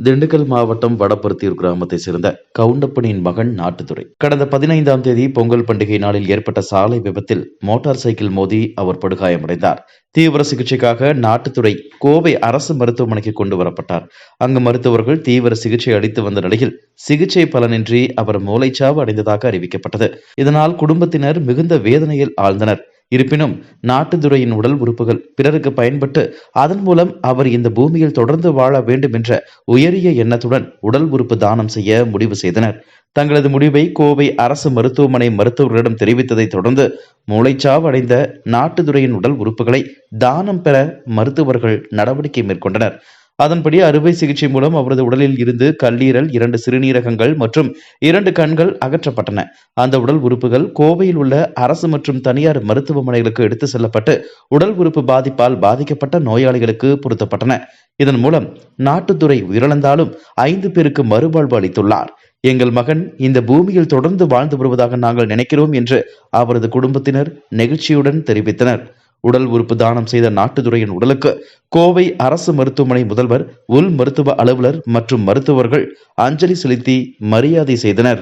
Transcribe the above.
திண்டுக்கல் மாவட்டம் வடபருத்தியூர் கிராமத்தை சேர்ந்த கவுண்டப்பனின் மகன் நாட்டுத்துறை கடந்த 15ஆம் தேதி பொங்கல் பண்டிகை நாளில் ஏற்பட்ட சாலை விபத்தில் மோட்டார் சைக்கிள் மோதி அவர் படுகாயமடைந்தார். தீவிர சிகிச்சைக்காக நாட்டுத்துறை கோவை அரசு மருத்துவமனைக்கு கொண்டு வரப்பட்டார். அங்கு மருத்துவர்கள் தீவிர சிகிச்சை அளித்து வந்த நிலையில் சிகிச்சை பலனின்றி அவர் மூளைச்சாவு அடைந்ததாக அறிவிக்கப்பட்டது. இதனால் குடும்பத்தினர் மிகுந்த வேதனையில் ஆழ்ந்தனர். இருப்பினும் நாட்டுத்துறையின் உடல் உறுப்புகள் பிறருக்கு பயன்பட்டு அதன் மூலம் அவர் இந்த பூமியில் தொடர்ந்து வாழ வேண்டும் என்ற உயரிய எண்ணத்துடன் உடல் உறுப்பு தானம் செய்ய முடிவு செய்தனர். தங்களது முடிவை கோவை அரசு மருத்துவமனை மருத்துவர்களிடம் தெரிவித்ததை தொடர்ந்து மூளைச்சாவு அடைந்த நாட்டுத்துறையின் உடல் உறுப்புகளை தானம் பெற மருத்துவர்கள் நடவடிக்கை மேற்கொண்டனர். அதன்படி அறுவை சிகிச்சை மூலம் அவரது உடலில் இருந்து கல்லீரல், 2 சிறுநீரகங்கள் மற்றும் 2 கண்கள் அகற்றப்பட்டன. அந்த உடல் உறுப்புகள் கோவையில் உள்ள அரசு மற்றும் தனியார் மருத்துவமனைகளுக்கு எடுத்து செல்லப்பட்டு உடல் உறுப்பு பாதிப்பால் பாதிக்கப்பட்ட நோயாளிகளுக்கு பொருத்தப்பட்டன. இதன் மூலம் நாட்டுத்துறை உயிரிழந்தாலும் 5 பேருக்கு மறுவாழ்வு அளித்துள்ளார். எங்கள் மகன் இந்த பூமியில் தொடர்ந்து வாழ்ந்து வருவதாக நாங்கள் நினைக்கிறோம் என்று அவரது குடும்பத்தினர் நெகிழ்ச்சியுடன் தெரிவித்தனர். உடல் உறுப்பு தானம் செய்த நாட்டுத்துறையின் உடலுக்கு கோவை அரசு மருத்துவமனை முதல்வர், உள் மருத்துவ அலுவலர் மற்றும் மருத்துவர்கள் அஞ்சலி செலுத்தி மரியாதை செய்தனர்.